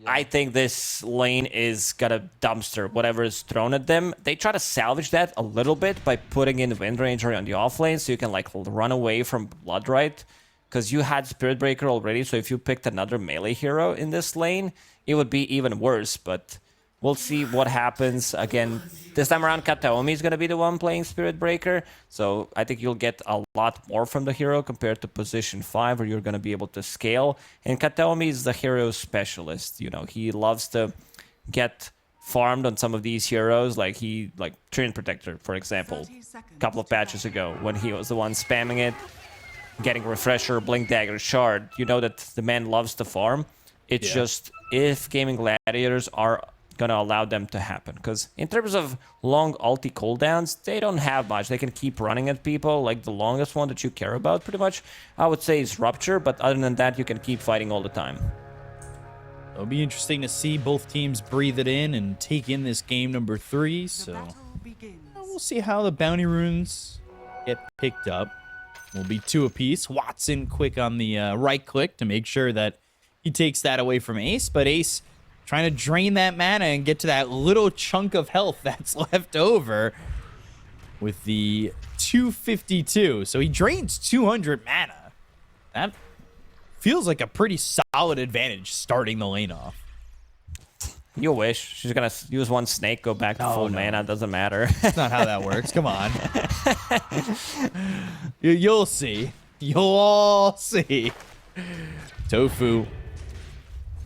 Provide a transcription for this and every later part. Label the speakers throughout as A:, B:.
A: I think this lane is gonna dumpster whatever is thrown at them. They try to salvage that a little bit by putting in Wind Ranger on the off lane, so you can like run away from Bloodright, because you had Spirit Breaker already. So if you picked another melee hero in this lane, it would be even worse. But we'll see what happens. Again, this time around, Kataomi is going to be the one playing Spirit Breaker. So I think you'll get a lot more from the hero compared to position 5, where you're going to be able to scale. And Kataomi is the hero specialist. You know, he loves to get farmed on some of these heroes. Like Treant Protector, for example, a couple of patches ago, when he was the one spamming it, getting Refresher, Blink Dagger, Shard. You know that the man loves to farm. It's just if Gaimin Gladiators are gonna allow them to happen, because in terms of long ulti cooldowns, they don't have much. They can keep running at people. Like the longest one that you care about, pretty much, I would say, is Rupture, but other than that, you can keep fighting all the time.
B: It'll be interesting to see both teams breathe it in and take in this game number 3, so we'll see how the bounty runes get picked up. Will be 2 apiece. Watson quick on the right click to make sure that he takes that away from Ace, but Ace trying to drain that mana and get to that little chunk of health that's left over with the 252. So he drains 200 mana. That feels like a pretty solid advantage starting the lane off.
A: You wish. She's gonna use one snake, go back to full mana. Doesn't matter.
B: That's not how that works. Come on. You'll see. You'll all see. Tofu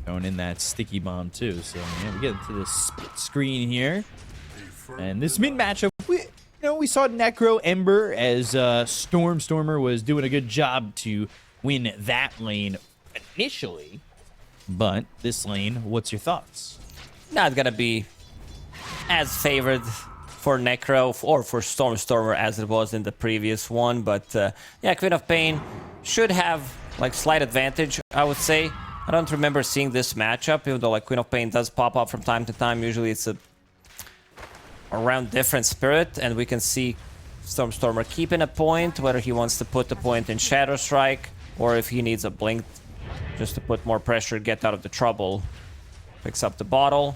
B: throwing in that sticky bomb too. So yeah, we get into the split screen here, and this mid matchup, we saw Necro Ember as Stormer was doing a good job to win that lane initially, but this lane, what's your thoughts?
A: Not gonna be as favored for Necro or for Stormer as it was in the previous one, but yeah, Queen of Pain should have like slight advantage, I would say. I don't remember seeing this matchup, even though like Queen of Pain does pop up from time to time. Usually it's around different spirit, and we can see Stormer keeping a point, whether he wants to put the point in Shadow Strike or if he needs a blink just to put more pressure, get out of the trouble. Picks up the bottle,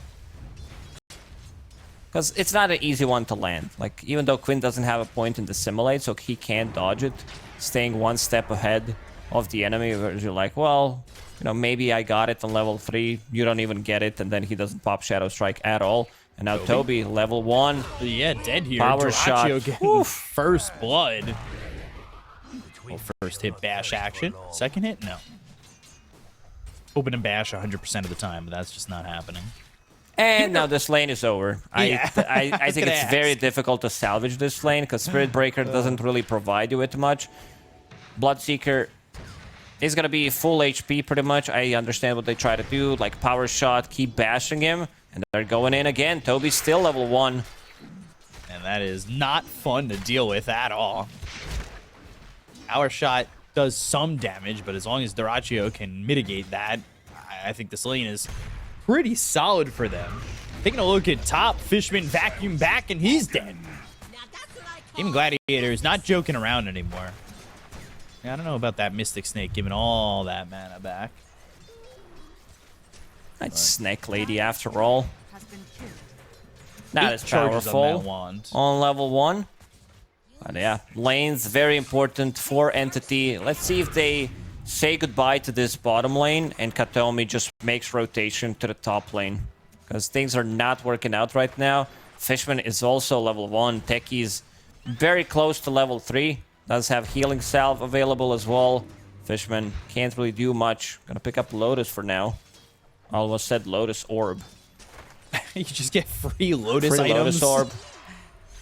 A: because it's not an easy one to land. Like, even though Quinn doesn't have a point in the simulate, so he can't dodge it, staying one step ahead of the enemy, where you're like, well, you know, maybe I got it on level 3, you don't even get it, and then he doesn't pop Shadow Strike at all. And now Toby, level 1.
B: Yeah, dead here.
A: Power shot.
B: First blood. Well, first hit bash action. Second hit? No. Open and bash 100% of the time, but that's just not happening.
A: And now this lane is over.
B: Yeah.
A: I think it's very difficult to salvage this lane, because Spirit Breaker doesn't really provide you with much. Bloodseeker is going to be full HP pretty much. I understand what they try to do, like power shot, keep bashing him, and they're going in again. Toby's still level 1.
B: And that is not fun to deal with at all. Power shot does some damage, but as long as Dyrachyo can mitigate that, I think this lane is pretty solid for them. Taking a look at top, Fishman vacuum back, and he's dead. Gaimin Gladiators not joking around anymore. I don't know about that Mystic Snake giving all that mana back.
A: That's Snake Lady after all. Not as powerful on level 1. But yeah, lane's very important for Entity. Let's see if they say goodbye to this bottom lane and Kataomi just makes rotation to the top lane, because things are not working out right now. Fishman is also level 1. Techi's very close to level 3. Does have healing salve available as well. Fishman can't really do much. Gonna pick up Lotus for now. Almost said Lotus Orb.
B: You just get free Lotus
A: free
B: items.
A: Lotus Orb.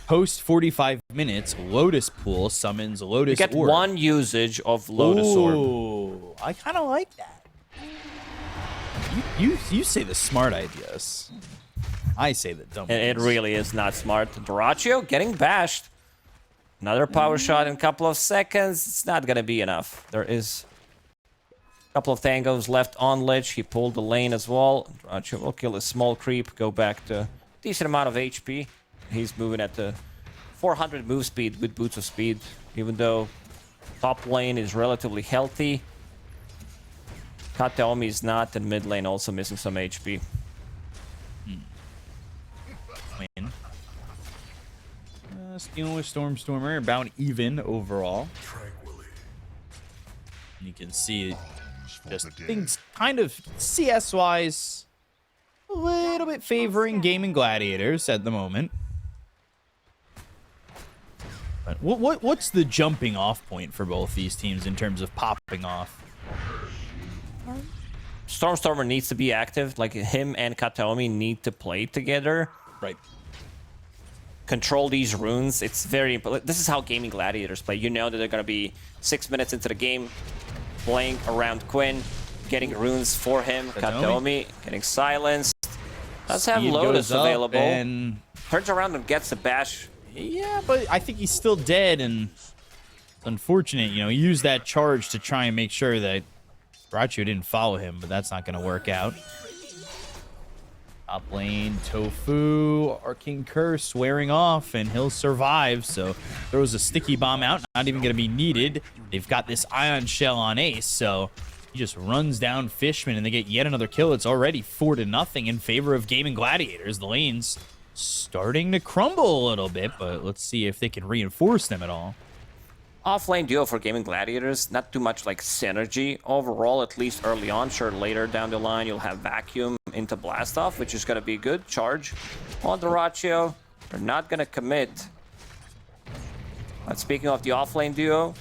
B: Post 45 minutes, Lotus Pool summons Lotus Orb.
A: You get 1 usage of Lotus Orb.
B: Ooh, I kind of like that. You say the smart ideas. I say the dumb ones.
A: It really is not smart. Dyrachyo getting bashed. Another power shot in a couple of seconds. It's not going to be enough. There is a couple of tangos left on ledge. He pulled the lane as well. Dyrachyo will kill a small creep, go back to a decent amount of HP. He's moving at the 400 move speed with Boots of Speed, even though top lane is relatively healthy. Kateomi is not, and mid lane also missing some HP.
B: Win. Stealing with Stormer, about even overall. You can see just things kind of CS-wise a little bit favoring Gaimin Gladiators at the moment. But what's the jumping off point for both these teams in terms of popping off?
A: Stormer needs to be active. Like, him and Kateomi need to play together.
B: Right.
A: Control these runes. It's very important. This is how Gaimin Gladiators play. You know that they're going to be 6 minutes into the game, playing around Quinn, getting runes for him. Kateomi getting silenced. Does have Lotus available.
B: And
A: turns around and gets the bash.
B: Yeah, but I think he's still dead, and it's unfortunate. You know, he used that charge to try and make sure that Esrports didn't follow him, but that's not going to work out. Top lane, Tofu, Arcane Curse wearing off, and he'll survive. So throws a sticky bomb out, not even going to be needed. They've got this Ion Shell on Ace, so he just runs down Fishman, and they get yet another kill. It's already 4-0 in favor of Gaimin Gladiators. The lane's starting to crumble a little bit, but let's see if they can reinforce them at all.
A: Off-lane duo for Gaimin Gladiators, not too much like synergy overall, at least early on. Sure, later down the line, you'll have Vacuum into Blastoff, which is going to be good. Charge on the Ratio. They're not going to commit. But speaking of the off-lane duo,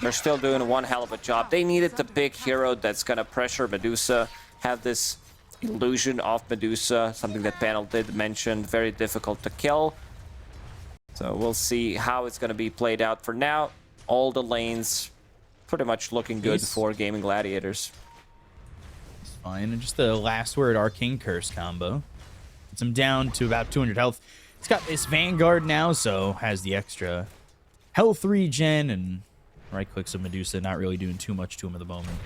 A: they're still doing one hell of a job. They needed the big hero that's going to pressure Medusa, have this illusion of Medusa, something that Panel did mention, very difficult to kill. So we'll see how it's going to be played out. For now, all the lanes pretty much looking good for Gaimin Gladiators.
B: It's fine. And just the last word, Arcane Curse combo. Puts him down to about 200 health. He's got this Vanguard now, so has the extra health regen, and right-clicks of Medusa, not really doing too much to him at the moment.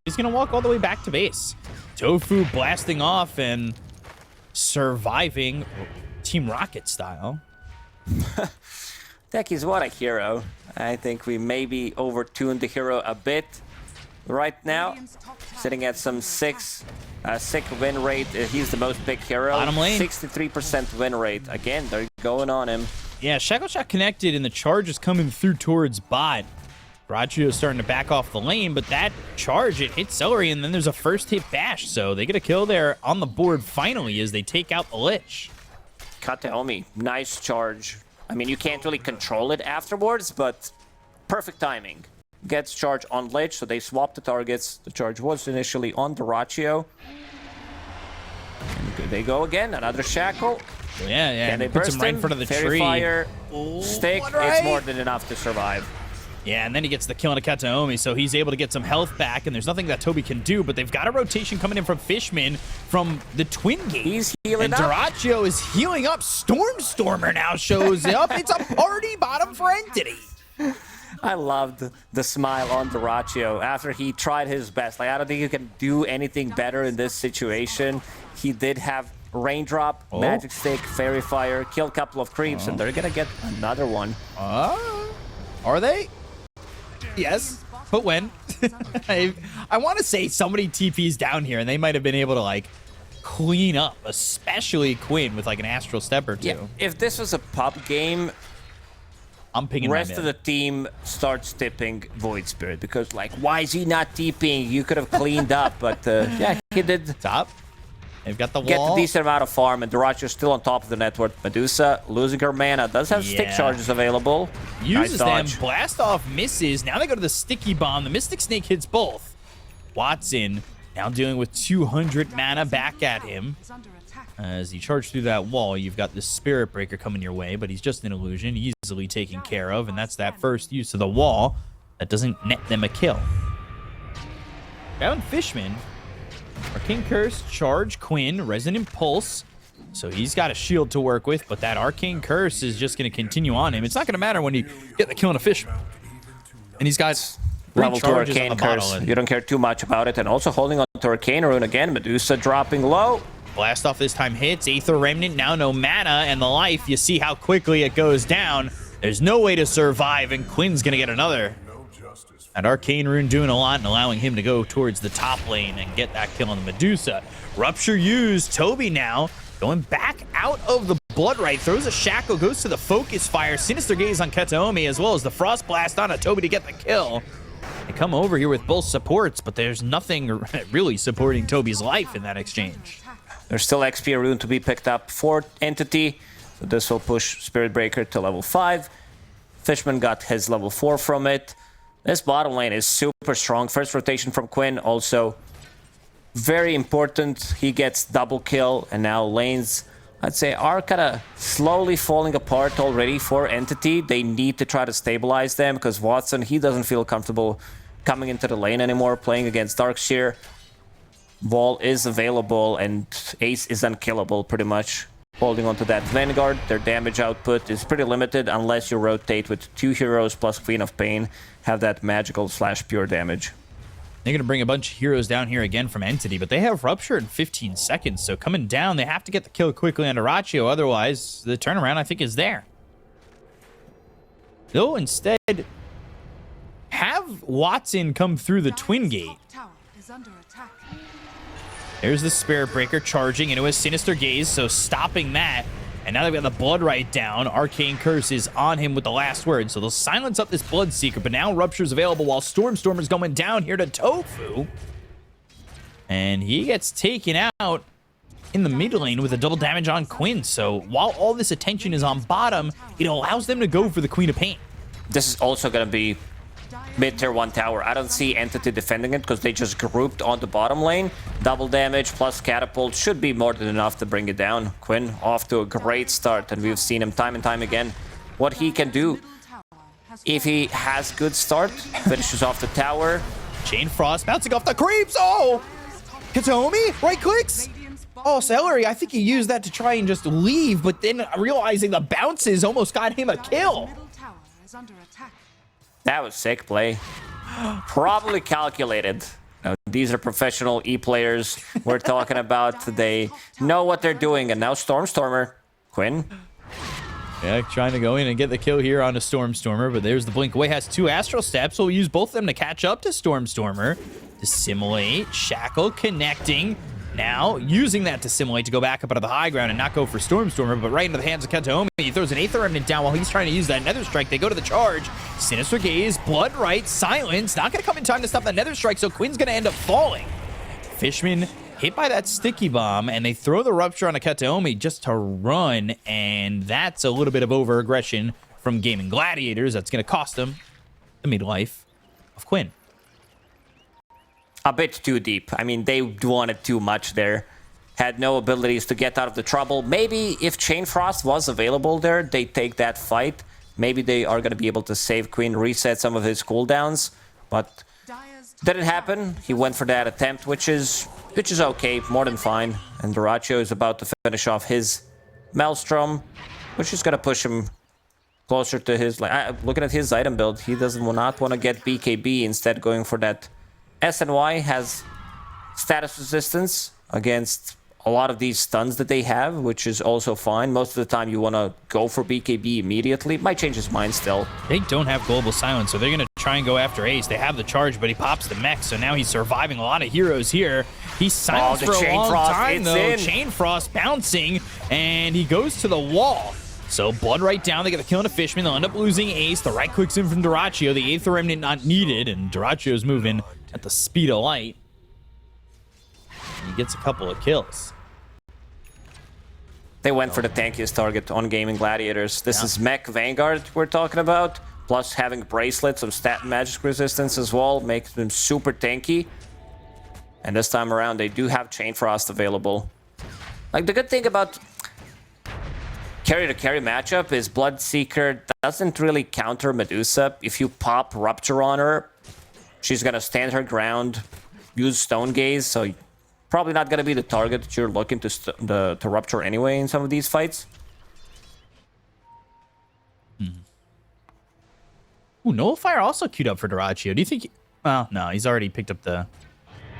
B: He's going to walk all the way back to base. Tofu blasting off and surviving Team Rocket style.
A: Techies, what a hero. I think we maybe overtuned the hero a bit right now. Sitting at some sick win rate. He's the most picked hero.
B: Bottom lane.
A: 63% win rate. Again, they're going on him.
B: Yeah, Shackle Shot connected, and the charge is coming through towards bot. Braccio is starting to back off the lane, but that charge, it hits Celery, and then there's a first hit bash. So they get a kill there on the board finally as they take out the Lich.
A: Kateomi, nice charge. I mean, you can't really control it afterwards, but perfect timing. Gets charge on Lich, so they swap the targets. The charge was initially on the Ratio. And good they go again, another Shackle.
B: Yeah,
A: and they
B: puts him right in front of the
A: Fairy
B: tree.
A: Fire, stick, it's more than enough to survive.
B: Yeah, and then he gets the kill on Kateomi, so he's able to get some health back, and there's nothing that Toby can do, but they've got a rotation coming in from Fishman from the Twin Gate.
A: He's healing up.
B: And Duraccio is healing up. Stormer now shows up. It's a party bottom for Entity.
A: I loved the smile on Duraccio after he tried his best. Like, I don't think you can do anything better in this situation. He did have Raindrop, Magic Stick, Fairy Fire, kill a couple of creeps, and they're gonna get another one.
B: Are they? Yes, but when? I want to say somebody TP's down here, and they might have been able to, like, clean up, especially Quinn with, like, an Astral Step or two.
A: Yeah, if this was a pub game,
B: I'm pinging
A: rest of the team starts tipping Void Spirit, because, like, why is he not TPing? You could have cleaned up, but, yeah, he did.
B: Top. They've got the wall.
A: Get a decent amount of farm, and Duracio's still on top of the network. Medusa losing her mana. Does have stick charges available.
B: Uses
A: nice
B: them. Blast off misses. Now they go to the sticky bomb. The Mystic Snake hits both. Watson now dealing with 200 mana back at him. As he charged through that wall, you've got the Spirit Breaker coming your way, but he's just an illusion, easily taken care of, and that's that first use of the wall. That doesn't net them a kill. Down Fishman. Arcane Curse, Charge, Quinn, Resonant Pulse. So he's got a shield to work with, but that Arcane Curse is just going to continue on him. It's not going to matter when you get the kill on a Fishman. And he's got
A: level 2 Arcane Curse. You don't care too much about it. And also holding on to Arcane Rune again. Medusa dropping low.
B: Blast off this time hits. Aether Remnant, now no mana, and the life. You see how quickly it goes down. There's no way to survive, and Quinn's going to get another. And Arcane Rune doing a lot and allowing him to go towards the top lane and get that kill on the Medusa. Rupture used. Toby now going back out of the Bloodright. Throws a Shackle, goes to the Focus Fire. Sinister Gaze on Kataomi, as well as the Frost Blast on a Toby to get the kill. They come over here with both supports, but there's nothing really supporting Toby's life in that exchange.
A: There's still XP rune to be picked up for Entity. So this will push Spirit Breaker to level 5. Fishman got his level 4 from it. This bottom lane is super strong. First rotation from Quinn also very important. He gets double kill, and now lanes, I'd say, are kind of slowly falling apart already for Entity. They need to try to stabilize them because Watson, he doesn't feel comfortable coming into the lane anymore, playing against Darkseer. Wall is available, and Ace is unkillable pretty much. Holding onto that Vanguard, their damage output is pretty limited unless you rotate with 2 heroes plus Queen of Pain, have that magical / pure damage.
B: They're going to bring a bunch of heroes down here again from Entity, but they have Rupture in 15 seconds, so coming down, they have to get the kill quickly on Dyrachyo, otherwise the turnaround, I think, is there. They'll instead have Watson come through the Twin Gate. There's the Spirit Breaker charging into a Sinister Gaze, so stopping that. And now they've got the Bloodright down. Arcane Curse is on him with the last word, so they'll silence up this Bloodseeker, but now Rupture's available while Stormstormer's going down here to Tofu. And he gets taken out in the mid lane with a double damage on Quinn. So while all this attention is on bottom, it allows them to go for the Queen of Pain.
A: This is also going to be mid-tier 1 tower. I don't see Entity defending it because they just grouped on the bottom lane. Double damage plus catapult should be more than enough to bring it down. Quinn off to a great start, and we've seen him time and time again. What he can do if he has good start, finishes off the tower.
B: Chain Frost bouncing off the creeps. Oh! Kataomi, right clicks. Oh, Celery, I think he used that to try and just leave, but then realizing the bounces almost got him a kill.
A: That was sick play. Probably calculated. Now, these are professional E-players we're talking about. They know what they're doing. And now Stormstormer. Quinn.
B: Yeah, trying to go in and get the kill here on a Stormstormer. But there's the blink away. Has 2 Astral Steps. So we'll use both of them to catch up to Stormstormer. Dissimulate. Shackle connecting. Now, using that Dissimulate to go back up out of the high ground and not go for Stormstormer, but right into the hands of Kataomi. He throws an Aether Remnant down while he's trying to use that Nether Strike. They go to the charge. Sinister Gaze, Bloodright, Silence. Not going to come in time to stop that Nether Strike, so Quinn's going to end up falling. Fishman hit by that Sticky Bomb, and they throw the Rupture on a Kataomi just to run, and that's a little bit of over-aggression from Gaimin Gladiators. That's going to cost them the midlife of Quinn.
A: A bit too deep. I mean, they wanted too much there. Had no abilities to get out of the trouble. Maybe if Chain Frost was available there, they take that fight. Maybe they are going to be able to save Quinn, reset some of his cooldowns. But didn't happen. He went for that attempt, which is okay, more than fine. And Dyrachyo is about to finish off his Maelstrom, which is going to push him closer to his... looking at his item build, he does not want to get BKB, instead going for that... SNY has status resistance against a lot of these stuns that they have, which is also fine. Most of the time you want to go for BKB immediately. Might change his mind still.
B: They don't have Global Silence, so they're going to try and go after Ace. They have the charge, but he pops the mech, so now he's surviving a lot of heroes here. He's silenced for a long time, though. Chain Frost bouncing, and he goes to the wall. So Bloodright down, they get the kill on a Fishman. They'll end up losing Ace. The right clicks in from Dyrachyo. The Aether Remnant not needed, and Dyrachyo's moving at the speed of light. He gets a couple of kills.
A: They went for the tankiest target on Gaimin Gladiators. This is Mech Vanguard we're talking about, plus having bracelets of stat magic resistance as well, makes them super tanky. And this time around, they do have Chain Frost available. Like, the good thing about carry-to-carry matchup is Bloodseeker doesn't really counter Medusa. If you pop Rupture on her, she's gonna stand her ground, use Stone Gaze, so probably not gonna be the target that you're looking to Rupture anyway in some of these fights.
B: Ooh, Nullifier also queued up for Dyrachyo. Do you think... Well, no, he's already picked up the...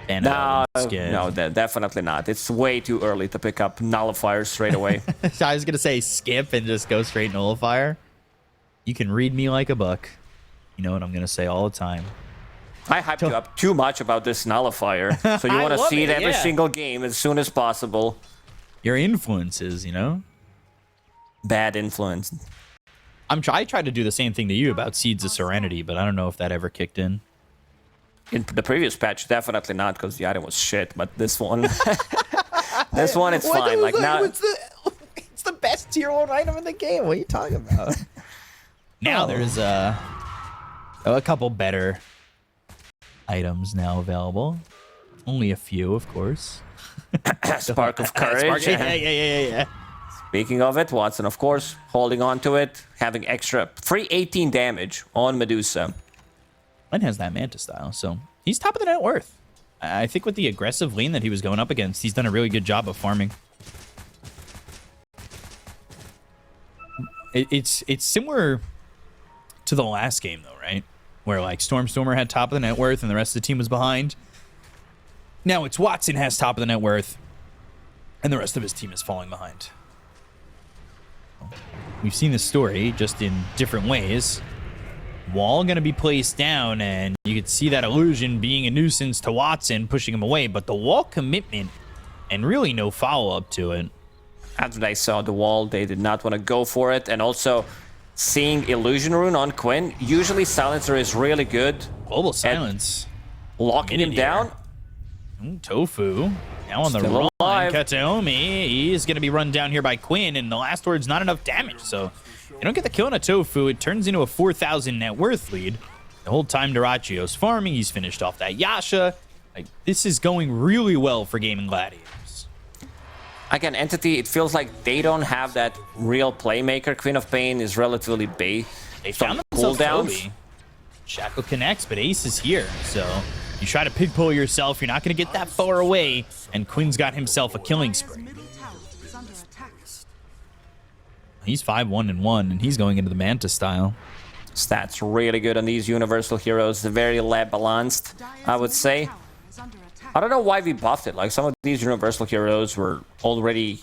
A: No, definitely not. It's way too early to pick up Nullifier straight away.
B: I was gonna say skip and just go straight Nullifier. You can read me like a book. You know what I'm gonna say all the time.
A: I hyped you up too much about this nullifier. So you want to see it every single game as soon as possible.
B: Your influences, you know?
A: Bad influence.
B: I tried to do the same thing to you about Seeds of Serenity, but I don't know if that ever kicked in.
A: In the previous patch, definitely not, because the item was shit. But this one, this one, it's fine. Like now,
B: it's the best tier 1 item in the game. What are you talking about? Now there's a couple better items now available. Only a few, of course.
A: Spark of Courage.
B: Yeah.
A: Speaking of it, Watson, of course, holding on to it, having extra free 18 damage on Medusa.
B: And has that Manta style, so he's top of the net worth. I think with the aggressive lane that he was going up against, he's done a really good job of farming. It's similar to the last game, though, right? Where, like, Stormer had top of the net worth and the rest of the team was behind. Now it's Watson has top of the net worth and the rest of his team is falling behind. We've seen this story just in different ways. Wall going to be placed down, and you could see that illusion being a nuisance to Watson, pushing him away, but the wall commitment and really no follow-up to it.
A: After they saw the wall, they did not want to go for it, and also seeing Illusion Rune on Quinn, usually Silencer is really good.
B: Global Silence.
A: Locking him down.
B: Tofu. Now on the
A: Still
B: run.
A: alive.
B: Kataomi, he's going to be run down here by Quinn, and the last word's not enough damage, so you don't get the kill on a Tofu. It turns into a 4,000 net worth lead. The whole time Duracchio's farming, he's finished off that Yasha. Like, this is going really well for Gaimin Gladiators.
A: Again, Entity, it feels like they don't have that real playmaker. Queen of Pain is relatively bait.
B: They found themselves
A: cooldowns.
B: Toby. Shackle connects, but Ace is here, so you try to pig pull yourself, you're not going to get that far away, and Quinn's got himself a killing spree. He's 5-1-1, and he's going into the Manta style.
A: Stats really good on these Universal Heroes. Very lab balanced, I would say. I don't know why we buffed it. Like, some of these Universal Heroes were already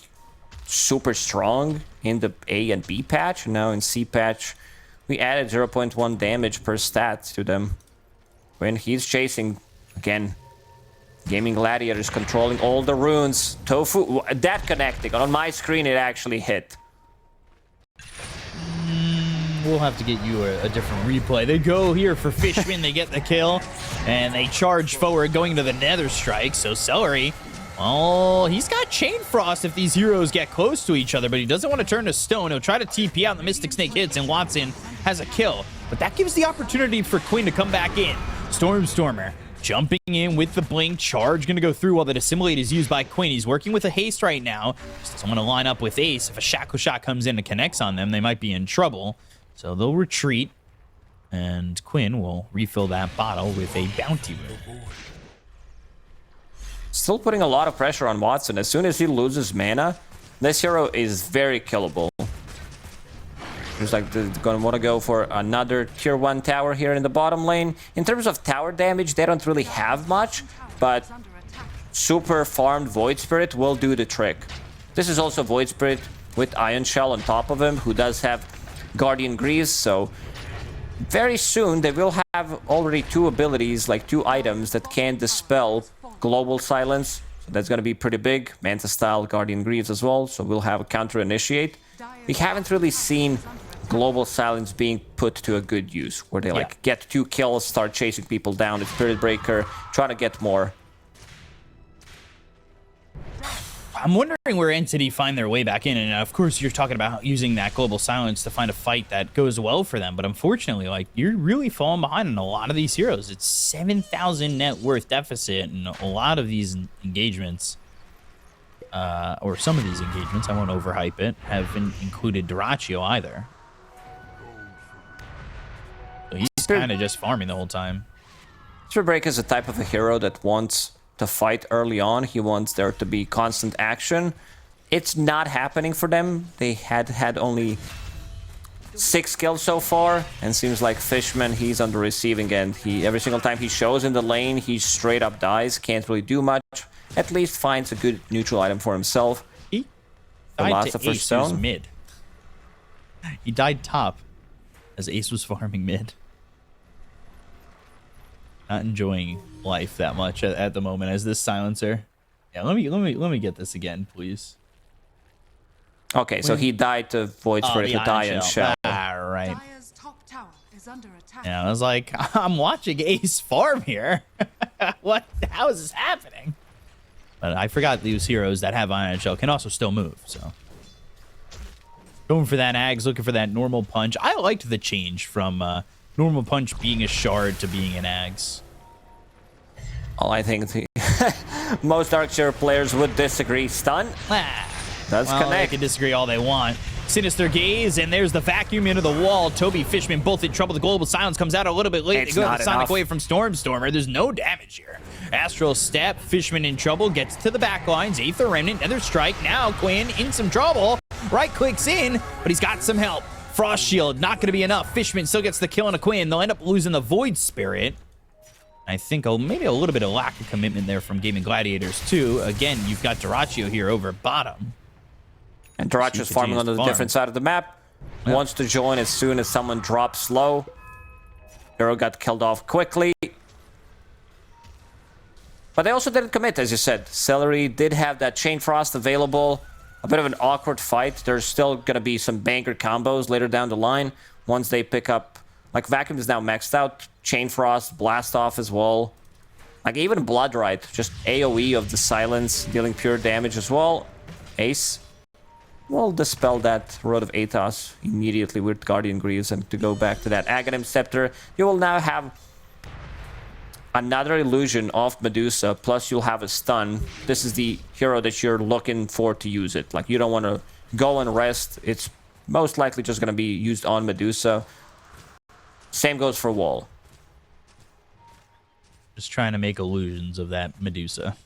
A: super strong in the A and B patch. Now in C patch, we added 0.1 damage per stat to them. When he's chasing, again, Gaimin Gladiators controlling all the runes. Tofu, that connecting. On my screen, it actually hit.
B: We'll have to get you a different replay. They go here for Fishman, they get the kill, and they charge forward going to the Nether Strike. So Celery, oh, he's got Chain Frost if these heroes get close to each other, but he doesn't want to turn to stone. He'll try to TP out, and the Mystic Snake hits, and Watson has a kill. But that gives the opportunity for Quinn to come back in. Stormer jumping in with the blink. Charge going to go through while the Dissimulate is used by Quinn. He's working with a haste right now. Just doesn't want to line up with Ace. If a Shackle Shot comes in and connects on them, they might be in trouble. So they'll retreat, and Quinn will refill that bottle with a bounty rune.
A: Still putting a lot of pressure on Watson. As soon as he loses mana, this hero is very killable. Looks like they're going to want to go for another tier 1 tower here in the bottom lane. In terms of tower damage, they don't really have much, but super farmed Void Spirit will do the trick. This is also Void Spirit with Ion Shell on top of him, who does have Guardian Greaves, so very soon they will have already 2 abilities, like 2 items that can dispel Global Silence. So that's going to be pretty big. Manta style Guardian Greaves as well, so we'll have a counter initiate. We haven't really seen Global Silence being put to a good use, where they like get 2 kills, start chasing people down with Spirit Breaker, try to get more.
B: I'm wondering where Entity find their way back in, and of course you're talking about using that Global Silence to find a fight that goes well for them, but unfortunately, like, you're really falling behind on a lot of these heroes. It's 7,000 net worth deficit, and a lot of these engagements, or some of these engagements, I won't overhype it, haven't included Duracchio either. So he's kind of just farming the whole time.
A: Spirit Breaker is a type of a hero that wants to fight early on. He wants there to be constant action. It's not happening for them. They had only 6 kills so far, and seems like Fishman, he's on the receiving end. Every single time he shows in the lane, he straight up dies. Can't really do much. At least finds a good neutral item for himself.
B: He died to Ace, who's mid. He died top as Ace was farming mid. Not enjoying life that much at the moment as this silencer. Yeah, let me get this again, please.
A: Okay, so he died to Void Spirit to die in Shell.
B: All right. Yeah, I was like, I'm watching Ace farm here. What? How is this happening? But I forgot these heroes that have Ion Shell can also still move, so. Going for that Ags, looking for that normal punch. I liked the change from normal punch being a shard to being an Ags.
A: Well, I think most Darkseer players would disagree. Stun does
B: Well,
A: connect.
B: they can disagree all they want. Sinister Gaze, and there's the vacuum into the wall. Toby, Fishman, both in trouble. The Global Silence comes out a little bit late.
A: It's
B: they go
A: not
B: the Sonic
A: enough.
B: Wave from Stormstormer. There's no damage here. Astral Step, Fishman in trouble, gets to the back lines. Aether Remnant, Nether Strike. Now Quinn in some trouble. Right clicks in, but he's got some help. Frost Shield, not going to be enough. Fishman still gets the kill on a Quinn. They'll end up losing the Void Spirit. I think maybe a little bit of lack of commitment there from Gaimin Gladiators, too. Again, you've got Duraccio here over bottom.
A: And Duracio's farming on the different side of the map.
B: Yep.
A: Wants to join as soon as someone drops low. Hero got killed off quickly. But they also didn't commit, as you said. Celery did have that Chain Frost available. A bit of an awkward fight. There's still going to be some banker combos later down the line. Once they pick up... Like, Vacuum is now maxed out. Chain Frost, Blast Off as well. Like, even Bloodrite. Just AoE of the Silence, dealing pure damage as well. Ace will dispel that Road of Aethos immediately with Guardian Greaves, and to go back to that Aghanim Scepter, you will now have another illusion of Medusa, plus you'll have a stun. This is the hero that you're looking for to use it. Like, you don't want to go and rest. It's most likely just going to be used on Medusa. Same goes for Wall.
B: Just trying to make illusions of that Medusa.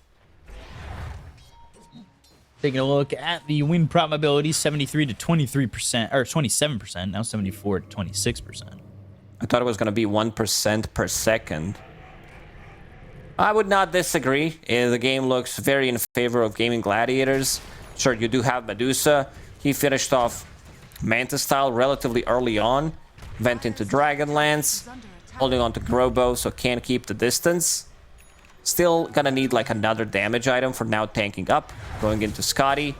B: Taking a look at the win probability, 73 to 23%, or 27%, now 74 to 26%.
A: I thought it was going to be 1% per second. I would not disagree. The game looks very in favor of Gaimin Gladiators. Sure, you do have Medusa. He finished off Mantis style relatively early on. Went into Dragonlance, holding on to Grobo, so can't keep the distance. Still gonna need like another damage item for now tanking up. Going into Scotty.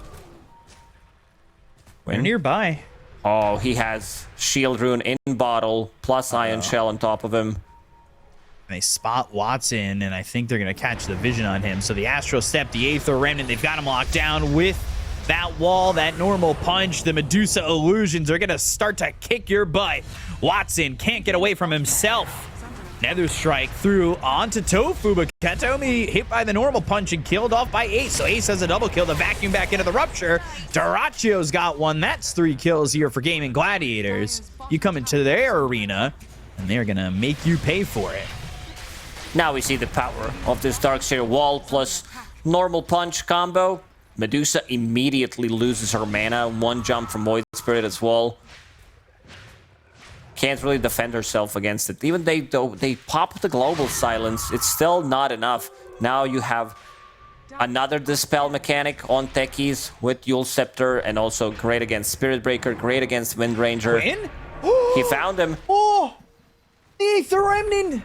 B: We're nearby.
A: Oh, he has Shield Rune in bottle, plus Ion Shell on top of him.
B: They spot Watson, and I think they're going to catch the vision on him. So the Astral Step, the Aether Remnant, they've got him locked down with that wall, that normal punch. The Medusa illusions are going to start to kick your butt. Watson can't get away from himself. Nether Strike through onto Tofu, but Katomi hit by the normal punch and killed off by Ace. So Ace has a double kill, the vacuum back into the Rupture. Duraccio's got one. That's 3 kills here for Gaimin Gladiators. You come into their arena, and they're going to make you pay for it.
A: Now we see the power of this Darkseer Wall plus normal punch combo. Medusa immediately loses her mana. 1 jump from Void Spirit as well. Can't really defend herself against it. Even though they pop the Global Silence, it's still not enough. Now you have another Dispel mechanic on techies with Yule Scepter, and also great against Spirit Breaker, great against Wind Ranger.
B: Quinn?
A: He found him.
B: Oh! The Aether Remnant!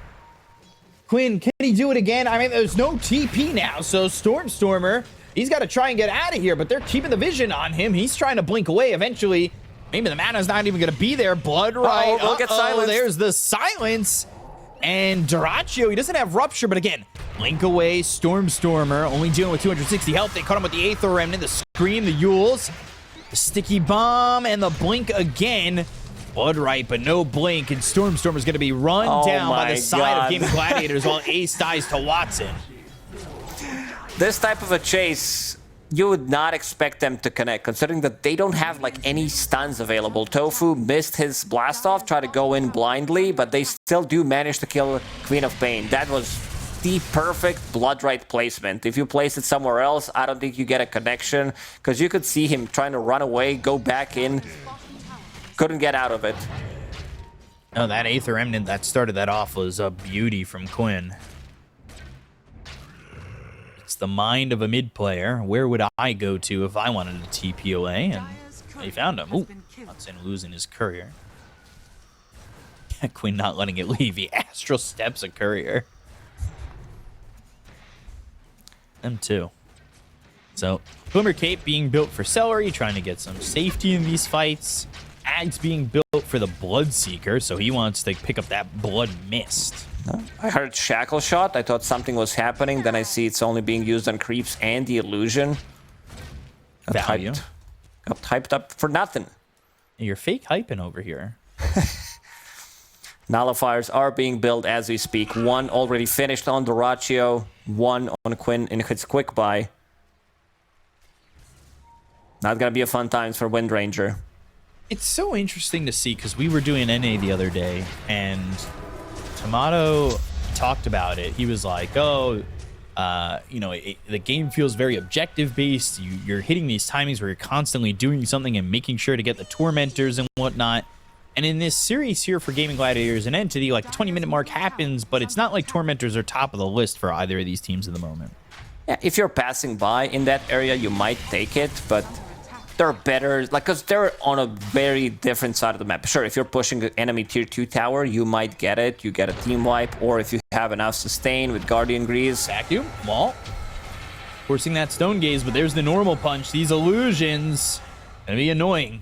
B: Quinn, can he do it again? I mean, there's no TP now, so Stormstormer, he's got to try and get out of here, but they're keeping the vision on him. He's trying to blink away eventually. Maybe the mana's not even going to be there. Bloodrite.
A: Look at Silence.
B: There's the Silence. And Duraccio, he doesn't have Rupture, but again, blink away. Stormstormer only dealing with 260 health. They caught him with the Aether Remnant, the Scream, the Yules, the Sticky Bomb, and the Blink again. Bloodrite, but no blink, and Stormstormer's going to be run down by the side of Gaimin Gladiators while Ace dies to Watson.
A: This type of a chase, you would not expect them to connect, considering that they don't have like any stuns available. Tofu missed his blast off, tried to go in blindly, but they still do manage to kill Queen of Pain. That was the perfect Bloodrite placement. If you place it somewhere else, I don't think you get a connection, because you could see him trying to run away, go back in. Couldn't get out of it.
B: No, that Aether Remnant that started that off was a beauty from Quinn. It's the mind of a mid player. Where would I go to if I wanted a TP away? And they found him. Ooh, Watson losing his courier. Quinn not letting it leave. He Astral Steps a courier. Them too. So, Glimmer Cape being built for Celery, trying to get some safety in these fights. Ags being built for the Bloodseeker, so he wants to pick up that Blood Mist.
A: I heard Shackle Shot. I thought something was happening. Then I see it's only being used on creeps and the illusion. Got hyped up for nothing.
B: You're fake hyping over here.
A: Nullifiers are being built as we speak. One already finished on Doraccio. One on Quinn in his quick buy. Not gonna be a fun times for Windranger.
B: It's so interesting to see because we were doing NA the other day and Tomato talked about it. He was like, oh, you know, the game feels very objective based. You're hitting these timings where you're constantly doing something and making sure to get the tormentors and whatnot. And in this series here for Gaimin Gladiators and Entity, like the 20-minute mark happens, but it's not like tormentors are top of the list for either of these teams at the moment.
A: Yeah, if you're passing by in that area, you might take it, but they're better, like, because they're on a very different side of the map. Sure, if you're pushing an enemy tier 2 tower, you might get it. You get a team wipe, or if you have enough sustain with Guardian Grease.
B: Vacuum, wall. Forcing that Stone Gaze, but there's the normal punch. These illusions, gonna be annoying.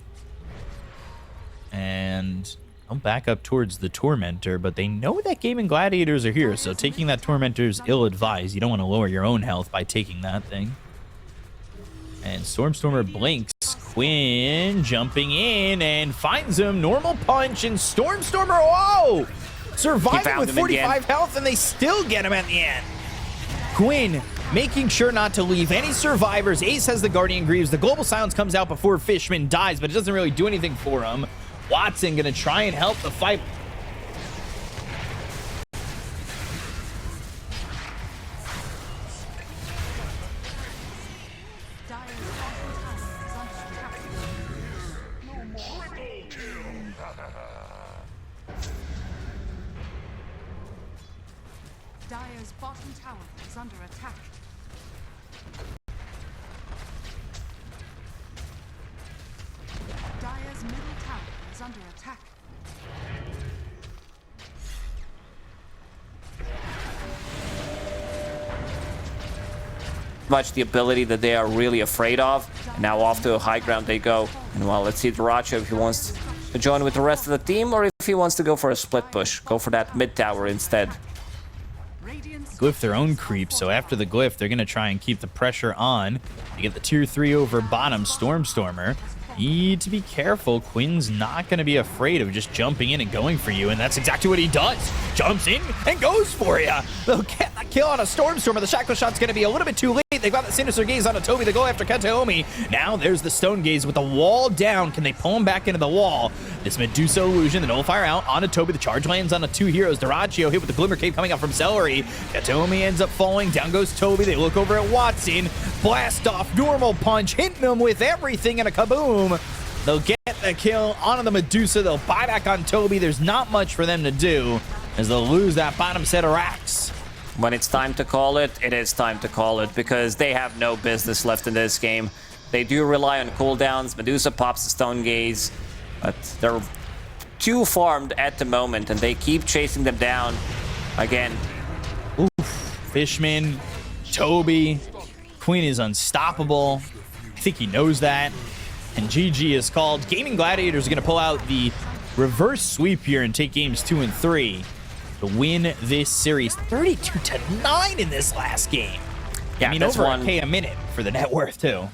B: And I'll back up towards the Tormentor, but they know that Gaimin Gladiators are here, so taking that Tormentor is ill-advised. You don't want to lower your own health by taking that thing. And Stormstormer blinks. Quinn jumping in and finds him. Normal punch, and Stormstormer, whoa! Surviving with 45 health, and they still get him at the end. Quinn making sure not to leave any survivors. Ace has the Guardian Greaves. The Global Silence comes out before Fishman dies, but it doesn't really do anything for him. Watson gonna try and help the fight.
C: Dire's bottom tower is under attack. Dire's middle tower is under attack.
A: Much the ability that they are really afraid of. And now off to a high ground they go. And well, let's see Doraccio if he wants to join with the rest of the team, or if he wants to go for a split push. Go for that mid tower instead.
B: Glyph their own creep, so after the glyph, they're going to try and keep the pressure on to get the tier 3 over bottom Stormstormer. Need to be careful. Quinn's not going to be afraid of just jumping in and going for you, and that's exactly what he does. Jumps in and goes for you. They'll get the kill on a Stormstormer. The Shackle Shot's going to be a little bit too late. They've got the Sinister Gaze on a Toby. They go after Kataomi. Now there's the Stone Gaze with the wall down. Can they pull him back into the wall? This Medusa illusion, the Nullifier out on a Toby. The charge lands on a 2 heroes. Doraccio hit with the Glimmer Cape coming out from Celery. Kataomi ends up falling. Down goes Toby. They look over at Watson. Blast off, normal punch, hitting them with everything and a kaboom. They'll get the kill onto the Medusa. They'll buy back on Toby. There's not much for them to do as they'll lose that bottom set of racks.
A: When it's time to call it, it is time to call it, because they have no business left in this game. They do rely on cooldowns. Medusa pops the Stone Gaze, but they're too farmed at the moment, and they keep chasing them down again.
B: Oof. Fishman, Toby, Queen is unstoppable. I think he knows that. And GG is called. Gaimin Gladiators are going to pull out the reverse sweep here and take games 2 and 3 to win this series. 32-9 in this last game.
A: Yeah,
B: I mean,
A: that's
B: over
A: one.
B: a K a minute for the net worth, too.